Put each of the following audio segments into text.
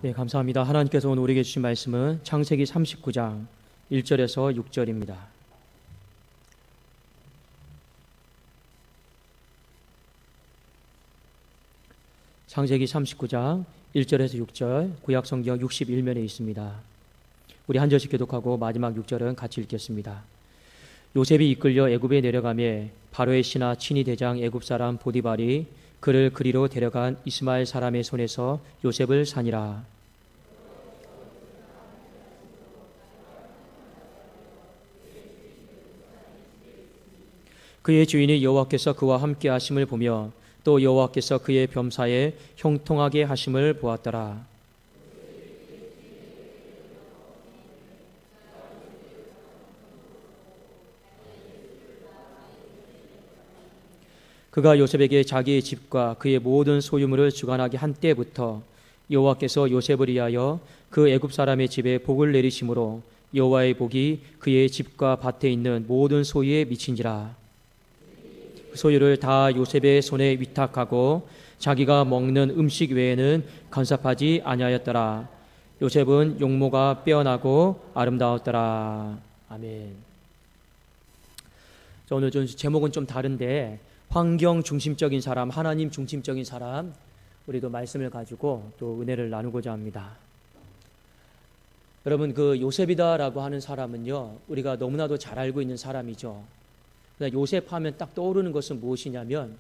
네, 감사합니다. 하나님께서 오늘 우리에게 주신 말씀은 창세기 39장 1절에서 6절입니다. 창세기 39장 1절에서 6절, 구약성경 61면에 있습니다. 우리 한 절씩 교독하고 마지막 6절은 같이 읽겠습니다. 요셉이 이끌려 애굽에 내려가매 바로의 신하 친위 대장 애굽 사람 보디발이 그를 그리로 데려간 이스마엘 사람의 손에서 요셉을 산이라. 그의 주인이 여호와께서 그와 함께 하심을 보며 또 여호와께서 그의 범사에 형통하게 하심을 보았더라. 그가 요셉에게 자기의 집과 그의 모든 소유물을 주관하게 한 때부터 여호와께서 요셉을 위하여 그 애굽 사람의 집에 복을 내리심으로 여호와의 복이 그의 집과 밭에 있는 모든 소유에 미친지라. 그 소유를 다 요셉의 손에 위탁하고 자기가 먹는 음식 외에는 간섭하지 아니하였더라. 요셉은 용모가 빼어나고 아름다웠더라. 아멘. 자, 오늘 좀 제목은 좀 다른데 환경 중심적인 사람, 하나님 중심적인 사람, 우리도 말씀을 가지고 또 은혜를 나누고자 합니다. 여러분, 그 요셉이다라고 하는 사람은요, 우리가 너무나도 잘 알고 있는 사람이죠. 요셉 하면 딱 떠오르는 것은 무엇이냐면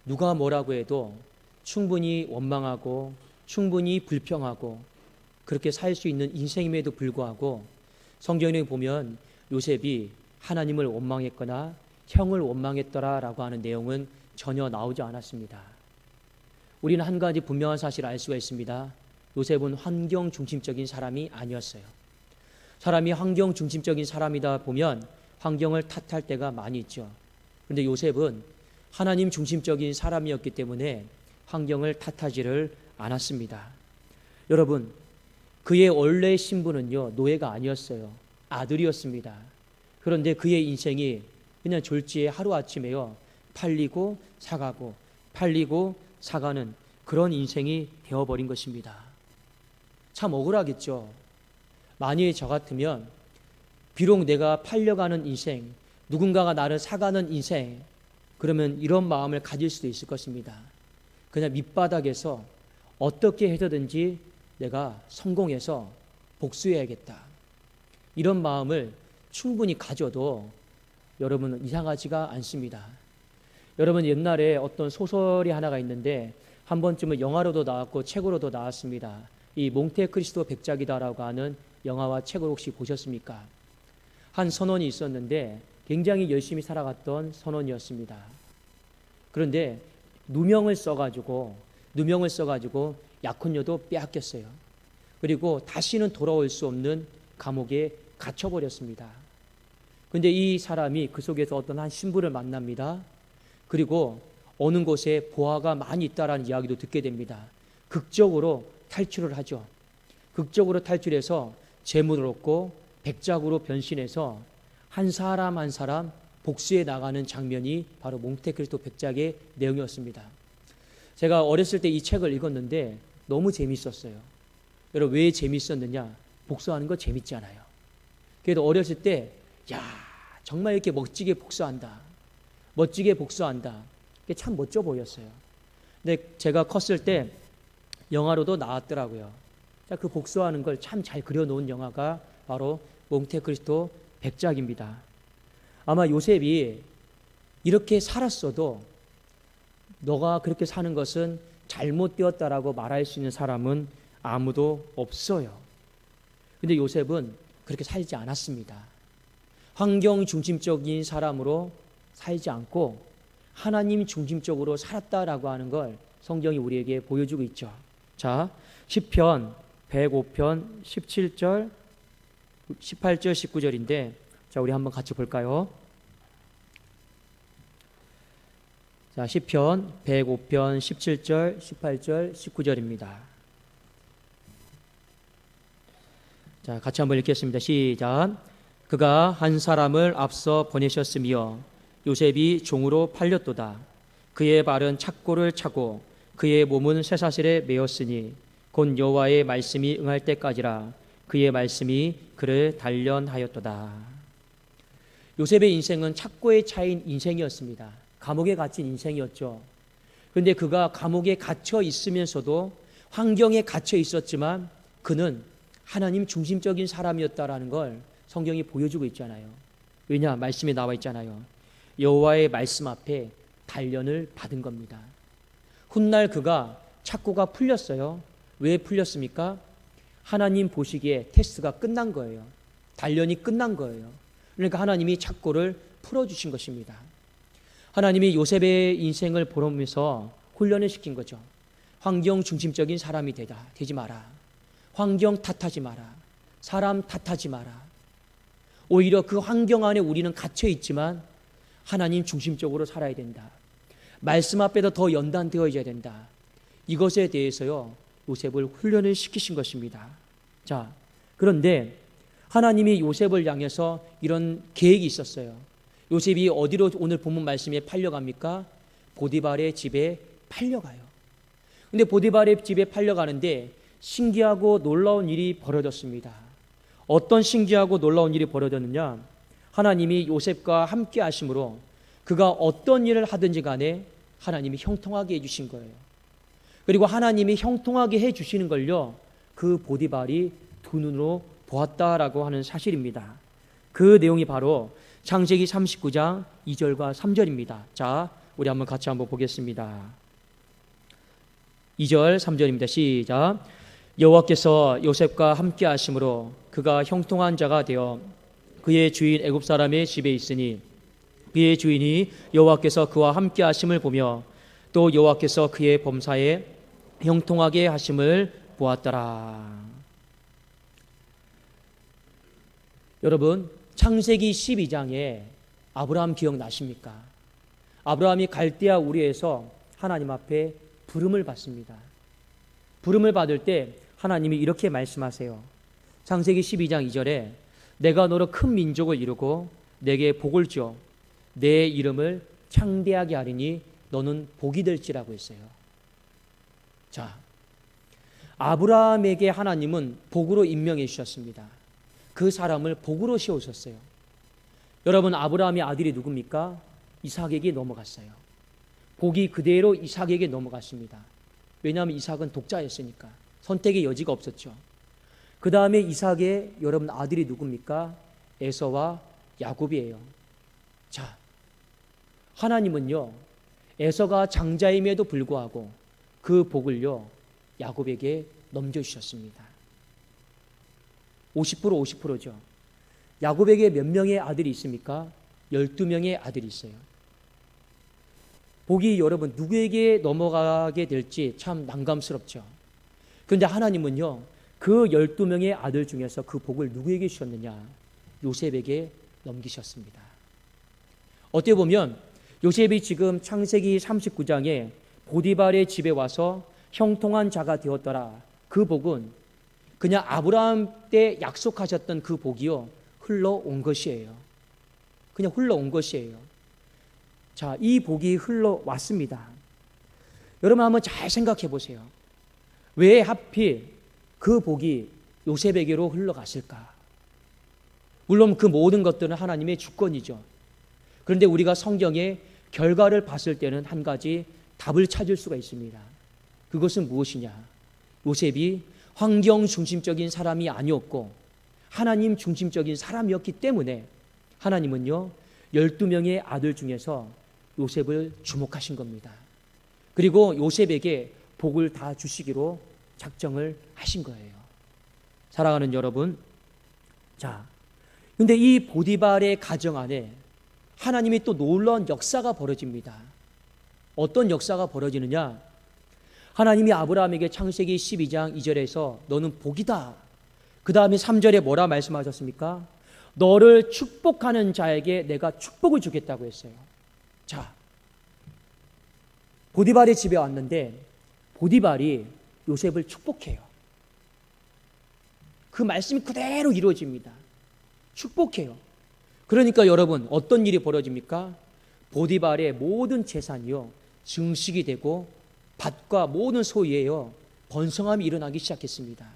누가 뭐라고 해도 충분히 원망하고 충분히 불평하고 그렇게 살 수 있는 인생임에도 불구하고 성경에 보면 요셉이 하나님을 원망했거나 형을 원망했더라라고 하는 내용은 전혀 나오지 않았습니다. 우리는 한 가지 분명한 사실을 알 수가 있습니다. 요셉은 환경 중심적인 사람이 아니었어요. 사람이 환경 중심적인 사람이다 보면 환경을 탓할 때가 많이 있죠. 그런데 요셉은 하나님 중심적인 사람이었기 때문에 환경을 탓하지를 않았습니다. 여러분, 그의 원래 신분은요, 노예가 아니었어요. 아들이었습니다. 그런데 그의 인생이 그냥 졸지에 하루아침에요, 팔리고 사가고 팔리고 사가는 그런 인생이 되어버린 것입니다. 참 억울하겠죠. 만일 저 같으면 비록 내가 팔려가는 인생, 누군가가 나를 사가는 인생, 그러면 이런 마음을 가질 수도 있을 것입니다. 그냥 밑바닥에서 어떻게 해서든지 내가 성공해서 복수해야겠다. 이런 마음을 충분히 가져도 여러분은 이상하지가 않습니다. 여러분, 옛날에 어떤 소설이 하나가 있는데 한 번쯤은 영화로도 나왔고 책으로도 나왔습니다. 이 몽테크리스토 백작이다라고 하는 영화와 책을 혹시 보셨습니까? 한 선원이 있었는데 굉장히 열심히 살아갔던 선원이었습니다. 그런데 누명을 써가지고 약혼녀도 빼앗겼어요. 그리고 다시는 돌아올 수 없는 감옥에 갇혀버렸습니다. 그런데 이 사람이 그 속에서 어떤 한 신부를 만납니다. 그리고 어느 곳에 보화가 많이 있다라는 이야기도 듣게 됩니다. 극적으로 탈출을 하죠. 극적으로 탈출해서 재물을 얻고 백작으로 변신해서 한 사람 한 사람 복수해 나가는 장면이 바로 몽테크리스토 백작의 내용이었습니다. 제가 어렸을 때 이 책을 읽었는데 너무 재밌었어요. 여러분, 왜 재밌었느냐? 복수하는 거 재밌잖아요. 그래도 어렸을 때 야, 정말 이렇게 멋지게 복수한다. 그게 참 멋져 보였어요. 근데 제가 컸을 때 영화로도 나왔더라고요. 그 복수하는 걸 참 잘 그려놓은 영화가 바로 몽테크리스토 백작입니다. 아마 요셉이 이렇게 살았어도 너가 그렇게 사는 것은 잘못되었다라고 말할 수 있는 사람은 아무도 없어요. 근데 요셉은 그렇게 살지 않았습니다. 환경 중심적인 사람으로 살지 않고 하나님 중심적으로 살았다라고 하는 걸 성경이 우리에게 보여주고 있죠. 자, 시편 105편 17절, 18절, 19절인데 자, 우리 한번 같이 볼까요? 자, 시편 105편 17절, 18절, 19절입니다. 자, 같이 한번 읽겠습니다. 시작. 그가 한 사람을 앞서 보내셨으며 요셉이 종으로 팔렸도다. 그의 발은 착고를 차고 그의 몸은 쇠사슬에 매었으니 곧 여호와의 말씀이 응할 때까지라. 그의 말씀이 그를 단련하였도다. 요셉의 인생은 착고에 차인 인생이었습니다. 감옥에 갇힌 인생이었죠. 그런데 그가 감옥에 갇혀 있으면서도 환경에 갇혀 있었지만 그는 하나님 중심적인 사람이었다라는 걸 성경이 보여주고 있잖아요. 왜냐? 말씀에 나와 있잖아요. 여호와의 말씀 앞에 단련을 받은 겁니다. 훗날 그가 착고가 풀렸어요. 왜 풀렸습니까? 하나님 보시기에 테스트가 끝난 거예요. 단련이 끝난 거예요. 그러니까 하나님이 착고를 풀어주신 것입니다. 하나님이 요셉의 인생을 보면서 훈련을 시킨 거죠. 환경 중심적인 사람이 되지 마라. 환경 탓하지 마라. 사람 탓하지 마라. 오히려 그 환경 안에 우리는 갇혀 있지만 하나님 중심적으로 살아야 된다. 말씀 앞에도 더 연단되어야 된다. 이것에 대해서요, 요셉을 훈련을 시키신 것입니다. 자, 그런데 하나님이 요셉을 향해서 이런 계획이 있었어요. 요셉이 어디로 오늘 본문 말씀에 팔려갑니까? 보디발의 집에 팔려가요. 근데 보디발의 집에 팔려가는데 신기하고 놀라운 일이 벌어졌습니다. 어떤 신기하고 놀라운 일이 벌어졌느냐? 하나님이 요셉과 함께 하심으로 그가 어떤 일을 하든지 간에 하나님이 형통하게 해주신 거예요. 그리고 하나님이 형통하게 해주시는 걸요, 그 보디발이 두 눈으로 보았다라고 하는 사실입니다. 그 내용이 바로 창세기 39장 2절과 3절입니다. 자, 우리 한번 같이 한번 보겠습니다. 2절 3절입니다. 시작. 여호와께서 요셉과 함께 하심으로 그가 형통한 자가 되어 그의 주인 애굽 사람의 집에 있으니 그의 주인이 여호와께서 그와 함께 하심을 보며 또 여호와께서 그의 범사에 형통하게 하심을 보았더라. 여러분, 창세기 12장에 아브라함 기억나십니까? 아브라함이 갈대아 우르에서 하나님 앞에 부름을 받습니다. 부름을 받을 때 하나님이 이렇게 말씀하세요. 창세기 12장 2절에 내가 너로 큰 민족을 이루고 내게 복을 주어 내 이름을 창대하게 하리니 너는 복이 될지라고 했어요. 자, 아브라함에게 하나님은 복으로 임명해 주셨습니다. 그 사람을 복으로 세우셨어요. 여러분, 아브라함의 아들이 누굽니까? 이삭에게 넘어갔어요. 복이 그대로 이삭에게 넘어갔습니다. 왜냐하면 이삭은 독자였으니까 선택의 여지가 없었죠. 그 다음에 이삭의 여러분 아들이 누굽니까? 에서와 야곱이에요. 자, 하나님은요, 에서가 장자임에도 불구하고 그 복을요, 야곱에게 넘겨주셨습니다. 50% 50%죠. 야곱에게 몇 명의 아들이 있습니까? 12명의 아들이 있어요. 복이 여러분 누구에게 넘어가게 될지 참 난감스럽죠. 그런데 하나님은요, 그 12명의 아들 중에서 그 복을 누구에게 주셨느냐? 요셉에게 넘기셨습니다. 어떻게 보면 요셉이 지금 창세기 39장에 보디발의 집에 와서 형통한 자가 되었더라. 그 복은 그냥 아브라함 때 약속하셨던 그 복이요, 흘러온 것이에요. 그냥 흘러온 것이에요. 자, 이 복이 흘러왔습니다. 여러분 한번 잘 생각해 보세요. 왜 하필 그 복이 요셉에게로 흘러갔을까? 물론 그 모든 것들은 하나님의 주권이죠. 그런데 우리가 성경의 결과를 봤을 때는 한 가지 답을 찾을 수가 있습니다. 그것은 무엇이냐? 요셉이 환경 중심적인 사람이 아니었고 하나님 중심적인 사람이었기 때문에 하나님은요, 12명의 아들 중에서 요셉을 주목하신 겁니다. 그리고 요셉에게 복을 다 주시기로 작정을 하신 거예요. 사랑하는 여러분, 자, 근데 이 보디발의 가정 안에 하나님이 또 놀라운 역사가 벌어집니다. 어떤 역사가 벌어지느냐? 하나님이 아브라함에게 창세기 12장 2절에서 너는 복이다. 그 다음에 3절에 뭐라 말씀하셨습니까? 너를 축복하는 자에게 내가 축복을 주겠다고 했어요. 자, 보디발의 집에 왔는데 보디발이 요셉을 축복해요. 그 말씀이 그대로 이루어집니다. 축복해요. 그러니까 여러분, 어떤 일이 벌어집니까? 보디발의 모든 재산이요, 증식이 되고 밭과 모든 소유에요, 번성함이 일어나기 시작했습니다.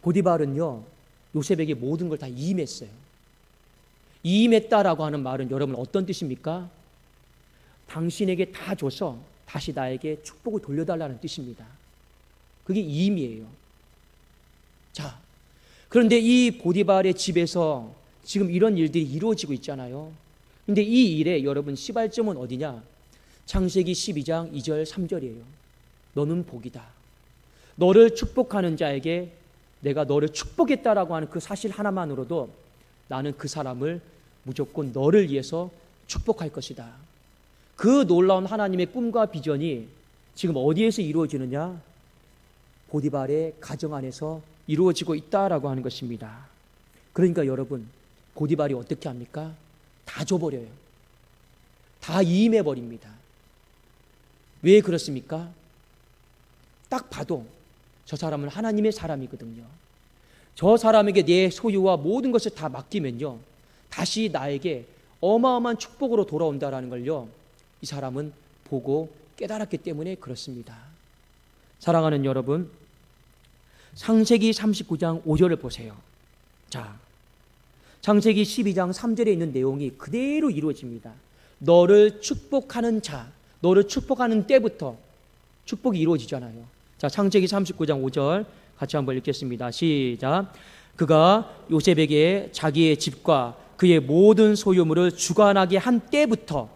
보디발은요, 요셉에게 모든 걸 다 이임했어요. 이임했다라고 하는 말은 여러분 어떤 뜻입니까? 당신에게 다 줘서 다시 나에게 축복을 돌려달라는 뜻입니다. 그게 이임이에요. 자, 그런데 이 보디발의 집에서 지금 이런 일들이 이루어지고 있잖아요. 근데 이 일에 여러분 시발점은 어디냐? 창세기 12장 2절 3절이에요. 너는 복이다. 너를 축복하는 자에게 내가 너를 축복했다라고 하는 그 사실 하나만으로도 나는 그 사람을 무조건 너를 위해서 축복할 것이다. 그 놀라운 하나님의 꿈과 비전이 지금 어디에서 이루어지느냐? 보디발의 가정 안에서 이루어지고 있다라고 하는 것입니다. 그러니까 여러분, 보디발이 어떻게 합니까? 다 줘버려요. 다 이임해버립니다. 왜 그렇습니까? 딱 봐도 저 사람은 하나님의 사람이거든요. 저 사람에게 내 소유와 모든 것을 다 맡기면요, 다시 나에게 어마어마한 축복으로 돌아온다라는 걸요, 이 사람은 보고 깨달았기 때문에 그렇습니다. 사랑하는 여러분, 창세기 39장 5절을 보세요. 자, 창세기 12장 3절에 있는 내용이 그대로 이루어집니다. 너를 축복하는 자, 너를 축복하는 때부터 축복이 이루어지잖아요. 자, 창세기 39장 5절 같이 한번 읽겠습니다. 시작. 그가 요셉에게 자기의 집과 그의 모든 소유물을 주관하게 한 때부터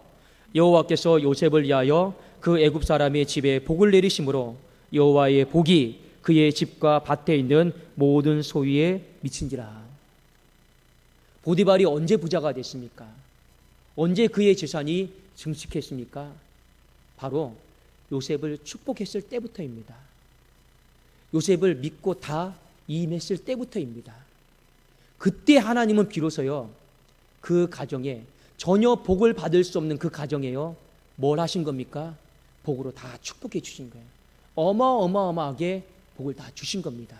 여호와께서 요셉을 위하여 그 애굽 사람의 집에 복을 내리심으로 여호와의 복이 그의 집과 밭에 있는 모든 소유에 미친지라. 보디발이 언제 부자가 됐습니까? 언제 그의 재산이 증식했습니까? 바로 요셉을 축복했을 때부터입니다. 요셉을 믿고 다 이임했을 때부터입니다. 그때 하나님은 비로소요, 그 가정에 전혀 복을 받을 수 없는 그 가정에요, 뭘 하신 겁니까? 복으로 다 축복해 주신 거예요. 어마어마하게 복을 다 주신 겁니다.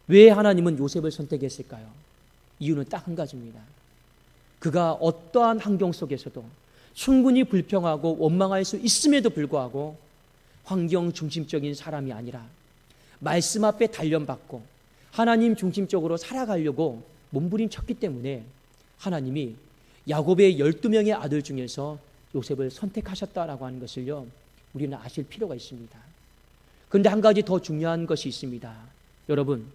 왜 하나님은 요셉을 선택했을까요? 이유는 딱 한 가지입니다. 그가 어떠한 환경 속에서도 충분히 불평하고 원망할 수 있음에도 불구하고 환경 중심적인 사람이 아니라 말씀 앞에 단련받고 하나님 중심적으로 살아가려고 몸부림쳤기 때문에 하나님이 야곱의 12명의 아들 중에서 요셉을 선택하셨다라고 하는 것을요, 우리는 아실 필요가 있습니다. 그런데 한 가지 더 중요한 것이 있습니다. 여러분,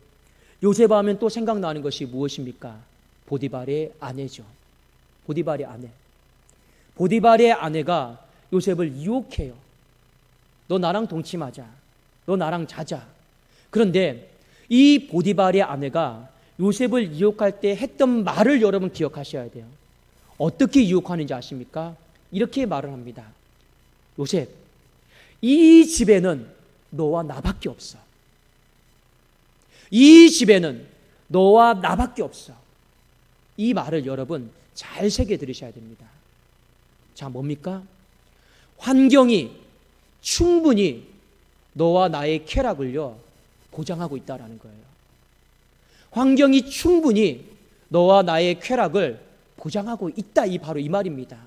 요셉 하면 또 생각나는 것이 무엇입니까? 보디발의 아내죠. 보디발의 아내. 보디발의 아내가 요셉을 유혹해요. 너 나랑 동침하자. 너 나랑 자자. 그런데 이 보디발의 아내가 요셉을 유혹할 때 했던 말을 여러분 기억하셔야 돼요. 어떻게 유혹하는지 아십니까? 이렇게 말을 합니다. 요셉, 이 집에는 너와 나밖에 없어. 이 집에는 너와 나밖에 없어. 이 말을 여러분 잘 새겨 들으셔야 됩니다. 자, 뭡니까? 환경이 충분히 너와 나의 쾌락을요, 보장하고 있다라는 거예요. 환경이 충분히 너와 나의 쾌락을 보장하고 있다. 바로 이 말입니다.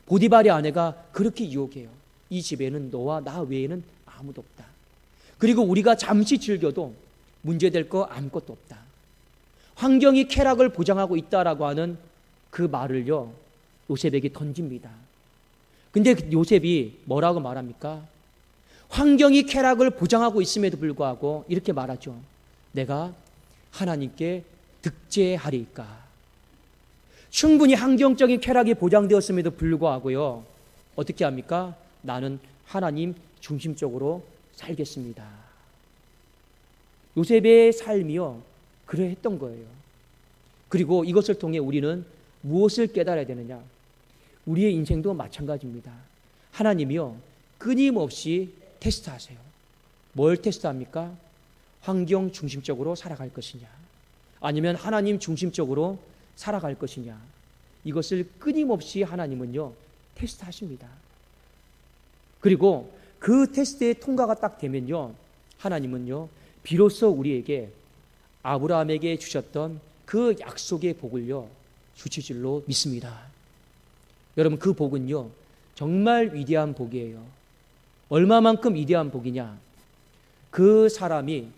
보디발의 아내가 그렇게 유혹해요. 이 집에는 너와 나 외에는 아무도 없다. 그리고 우리가 잠시 즐겨도 문제될 거 아무것도 없다. 환경이 쾌락을 보장하고 있다라고 하는 그 말을요, 요셉에게 던집니다. 근데 요셉이 뭐라고 말합니까? 환경이 쾌락을 보장하고 있음에도 불구하고 이렇게 말하죠. 내가 하나님께 득제하리이까. 충분히 환경적인 쾌락이 보장되었음에도 불구하고요, 어떻게 합니까? 나는 하나님 중심적으로 살겠습니다. 요셉의 삶이요, 그러했던 거예요. 그리고 이것을 통해 우리는 무엇을 깨달아야 되느냐? 우리의 인생도 마찬가지입니다. 하나님이요, 끊임없이 테스트하세요. 뭘 테스트합니까? 환경 중심적으로 살아갈 것이냐, 아니면 하나님 중심적으로 살아갈 것이냐, 이것을 끊임없이 하나님은요, 테스트하십니다. 그리고 그 테스트의 통과가 딱 되면요, 하나님은요, 비로소 우리에게 아브라함에게 주셨던 그 약속의 복을요, 주실 줄로 믿습니다. 여러분, 그 복은요, 정말 위대한 복이에요. 얼마만큼 위대한 복이냐? 그 사람이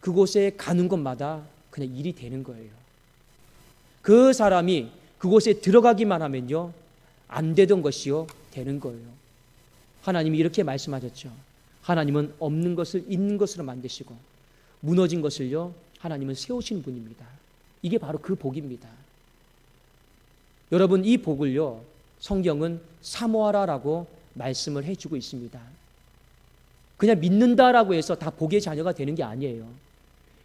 그곳에 가는 곳마다 그냥 일이 되는 거예요. 그 사람이 그곳에 들어가기만 하면요, 안 되던 것이요 되는 거예요. 하나님이 이렇게 말씀하셨죠. 하나님은 없는 것을 있는 것으로 만드시고 무너진 것을요 하나님은 세우시는 분입니다. 이게 바로 그 복입니다. 여러분, 이 복을요 성경은 사모하라라고 말씀을 해주고 있습니다. 그냥 믿는다라고 해서 다 복의 자녀가 되는 게 아니에요.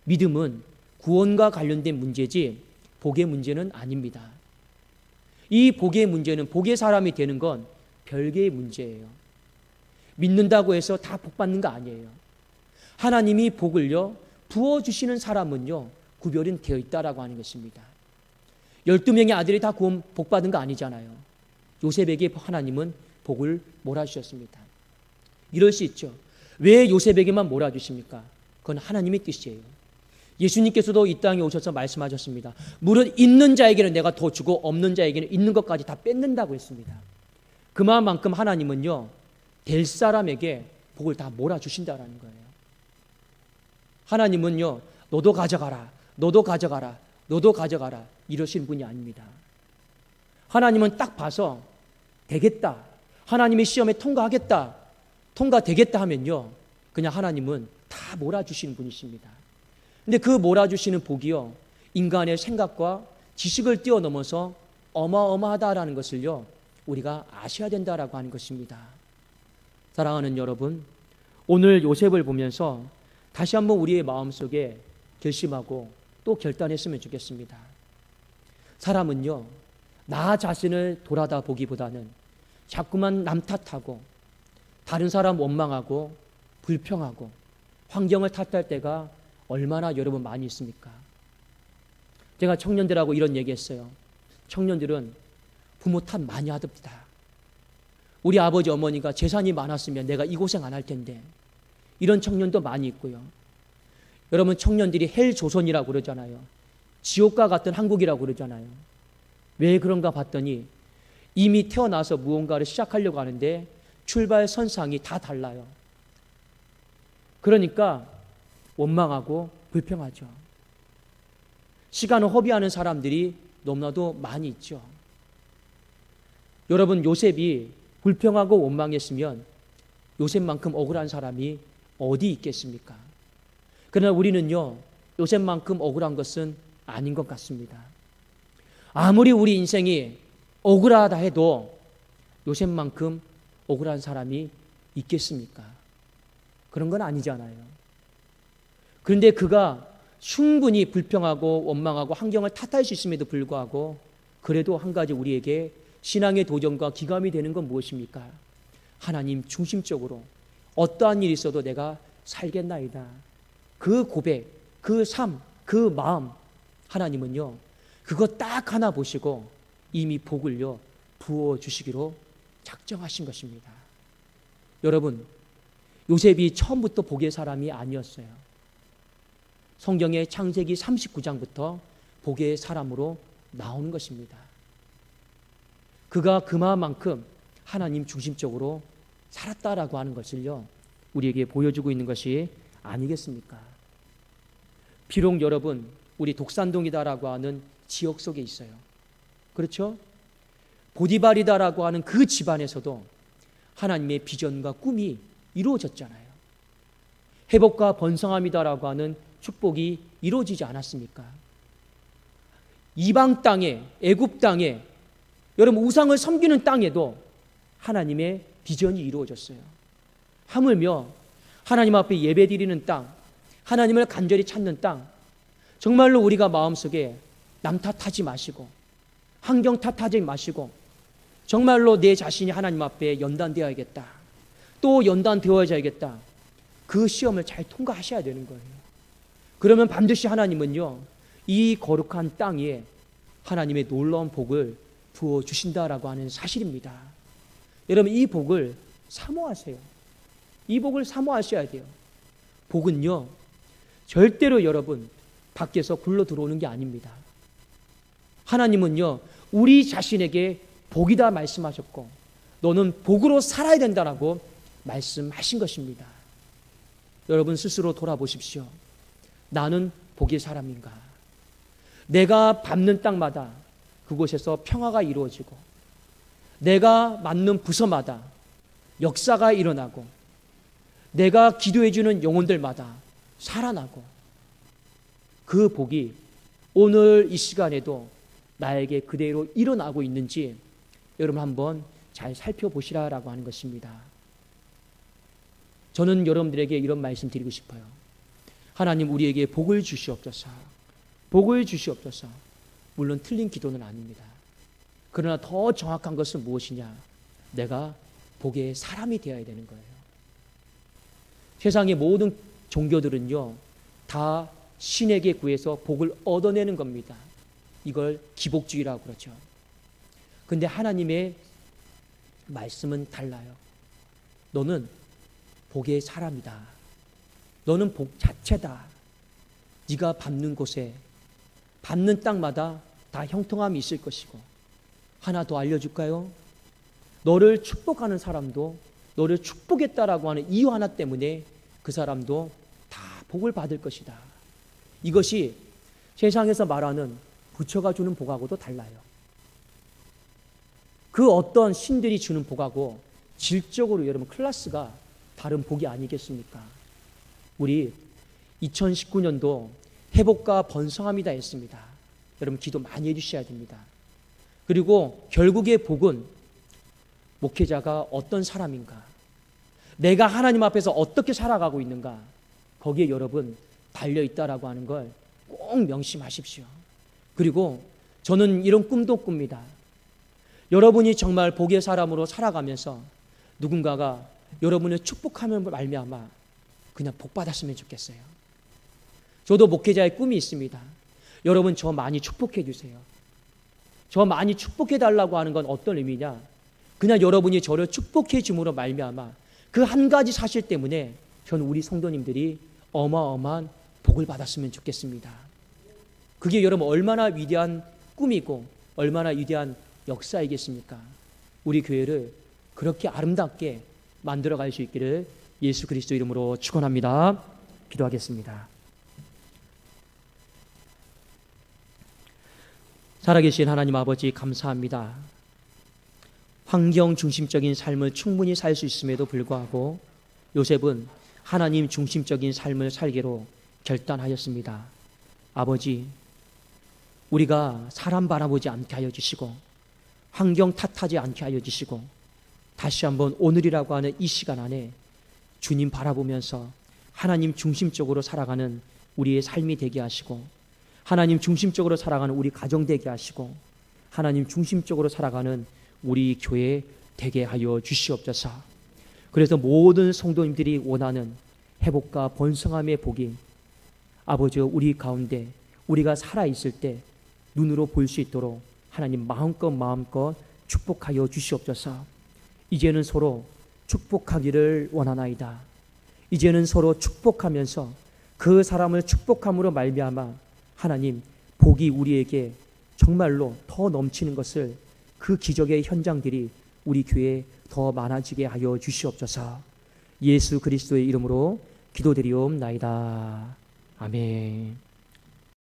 믿음은 구원과 관련된 문제지 복의 문제는 아닙니다. 이 복의 문제는, 복의 사람이 되는 건 별개의 문제예요. 믿는다고 해서 다 복 받는 거 아니에요. 하나님이 복을요 부어주시는 사람은요 구별은 되어 있다라고 하는 것입니다. 12명의 아들이 다 구원 복 받은 거 아니잖아요. 요셉에게 하나님은 복을 몰아주셨습니다. 이럴 수 있죠. 왜 요셉에게만 몰아주십니까? 그건 하나님의 뜻이에요. 예수님께서도 이 땅에 오셔서 말씀하셨습니다. 무릇 있는 자에게는 내가 더 주고 없는 자에게는 있는 것까지 다 뺏는다고 했습니다. 그만큼 하나님은요 될 사람에게 복을 다 몰아주신다라는 거예요. 하나님은요 너도 가져가라, 너도 가져가라, 너도 가져가라 이러신 분이 아닙니다. 하나님은 딱 봐서 되겠다, 하나님의 시험에 통과하겠다, 통과되겠다 하면요 그냥 하나님은 다 몰아주시는 분이십니다. 근데 그 몰아주시는 복이요 인간의 생각과 지식을 뛰어넘어서 어마어마하다라는 것을요 우리가 아셔야 된다라고 하는 것입니다. 사랑하는 여러분, 오늘 요셉을 보면서 다시 한번 우리의 마음속에 결심하고 또 결단했으면 좋겠습니다. 사람은요 나 자신을 돌아다 보기보다는 자꾸만 남 탓하고 다른 사람 원망하고 불평하고 환경을 탓할 때가 얼마나 여러분 많이 있습니까? 제가 청년들하고 이런 얘기했어요. 청년들은 부모 탓 많이 하답니다. 우리 아버지 어머니가 재산이 많았으면 내가 이 고생 안 할 텐데, 이런 청년도 많이 있고요. 여러분, 청년들이 헬조선이라고 그러잖아요. 지옥과 같은 한국이라고 그러잖아요. 왜 그런가 봤더니 이미 태어나서 무언가를 시작하려고 하는데 출발 선상이 다 달라요. 그러니까 원망하고 불평하죠. 시간을 허비하는 사람들이 너무나도 많이 있죠. 여러분, 요셉이 불평하고 원망했으면 요셉만큼 억울한 사람이 어디 있겠습니까? 그러나 우리는요 요셉만큼 억울한 것은 아닌 것 같습니다. 아무리 우리 인생이 억울하다 해도 요셉만큼 억울한 사람이 있겠습니까? 그런 건 아니잖아요. 그런데 그가 충분히 불평하고 원망하고 환경을 탓할 수 있음에도 불구하고 그래도 한 가지 우리에게 신앙의 도전과 기감이 되는 건 무엇입니까? 하나님 중심적으로 어떠한 일이 있어도 내가 살겠나이다. 그 고백, 그 삶, 그 마음, 하나님은요 그거 딱 하나 보시고 이미 복을요 부어주시기로 작정하신 것입니다. 여러분, 요셉이 처음부터 복의 사람이 아니었어요. 성경의 창세기 39장부터 복의 사람으로 나오는 것입니다. 그가 그만큼 하나님 중심적으로 살았다라고 하는 것을요 우리에게 보여주고 있는 것이 아니겠습니까? 비록 여러분 우리 독산동이다라고 하는 지역 속에 있어요. 그렇죠? 보디발이다라고 하는 그 집안에서도 하나님의 비전과 꿈이 이루어졌잖아요. 회복과 번성함이다라고 하는 축복이 이루어지지 않았습니까? 이방 땅에, 애굽 땅에, 여러분 우상을 섬기는 땅에도 하나님의 비전이 이루어졌어요. 하물며 하나님 앞에 예배드리는 땅, 하나님을 간절히 찾는 땅, 정말로 우리가 마음속에 남 탓하지 마시고 환경 탓하지 마시고 정말로 내 자신이 하나님 앞에 연단되어야겠다, 또 연단되어야겠다, 그 시험을 잘 통과하셔야 되는 거예요. 그러면 반드시 하나님은요 이 거룩한 땅에 하나님의 놀라운 복을 부어주신다라고 하는 사실입니다. 여러분, 이 복을 사모하세요. 이 복을 사모하셔야 돼요. 복은요 절대로 여러분 밖에서 굴러 들어오는 게 아닙니다. 하나님은요 우리 자신에게 복이다 말씀하셨고 너는 복으로 살아야 된다라고 말씀하신 것입니다. 여러분 스스로 돌아보십시오. 나는 복의 사람인가? 내가 밟는 땅마다 그곳에서 평화가 이루어지고, 내가 맡는 부서마다 역사가 일어나고, 내가 기도해주는 영혼들마다 살아나고, 그 복이 오늘 이 시간에도 나에게 그대로 일어나고 있는지 여러분 한번 잘 살펴보시라라고 하는 것입니다. 저는 여러분들에게 이런 말씀 드리고 싶어요. 하나님 우리에게 복을 주시옵소서. 복을 주시옵소서. 물론 틀린 기도는 아닙니다. 그러나 더 정확한 것은 무엇이냐? 내가 복의 사람이 되어야 되는 거예요. 세상의 모든 종교들은요, 다 신에게 구해서 복을 얻어내는 겁니다. 이걸 기복주의라고 그러죠. 근데 하나님의 말씀은 달라요. 너는 복의 사람이다. 너는 복 자체다. 네가 밟는 곳에, 밟는 땅마다 다 형통함이 있을 것이고, 하나 더 알려줄까요? 너를 축복하는 사람도 너를 축복했다라고 하는 이유 하나 때문에 그 사람도 다 복을 받을 것이다. 이것이 세상에서 말하는 부처가 주는 복하고도 달라요. 그 어떤 신들이 주는 복하고 질적으로 여러분 클래스가 다른 복이 아니겠습니까? 우리 2019년도 회복과 번성함이다 했습니다. 여러분 기도 많이 해주셔야 됩니다. 그리고 결국의 복은 목회자가 어떤 사람인가, 내가 하나님 앞에서 어떻게 살아가고 있는가, 거기에 여러분 달려있다라고 하는 걸 꼭 명심하십시오. 그리고 저는 이런 꿈도 꿉니다. 여러분이 정말 복의 사람으로 살아가면서 누군가가 여러분을 축복하면 말미암아 그냥 복 받았으면 좋겠어요. 저도 목회자의 꿈이 있습니다. 여러분 저 많이 축복해 주세요. 저 많이 축복해 달라고 하는 건 어떤 의미냐? 그냥 여러분이 저를 축복해 줌으로 말미암아 그 한 가지 사실 때문에 전 우리 성도님들이 어마어마한 복을 받았으면 좋겠습니다. 그게 여러분 얼마나 위대한 꿈이고 얼마나 위대한 역사이겠습니까? 우리 교회를 그렇게 아름답게 만들어갈 수 있기를 예수 그리스도 이름으로 축원합니다. 기도하겠습니다. 살아계신 하나님 아버지 감사합니다. 환경 중심적인 삶을 충분히 살 수 있음에도 불구하고 요셉은 하나님 중심적인 삶을 살기로 결단하였습니다. 아버지, 우리가 사람 바라보지 않게 하여 주시고 환경 탓하지 않게 하여 주시고 다시 한번 오늘이라고 하는 이 시간 안에 주님 바라보면서 하나님 중심적으로 살아가는 우리의 삶이 되게 하시고, 하나님 중심적으로 살아가는 우리 가정 되게 하시고, 하나님 중심적으로 살아가는 우리 교회 되게 하여 주시옵소서. 그래서 모든 성도님들이 원하는 회복과 번성함의 복이 아버지 우리 가운데 우리가 살아있을 때 눈으로 볼 수 있도록 하나님 마음껏 축복하여 주시옵소서. 이제는 서로 축복하기를 원하나이다. 이제는 서로 축복하면서 그 사람을 축복함으로 말미암아 하나님 복이 우리에게 정말로 더 넘치는 것을, 그 기적의 현장들이 우리 교회에 더 많아지게 하여 주시옵소서. 예수 그리스도의 이름으로 기도드리옵나이다. 아멘.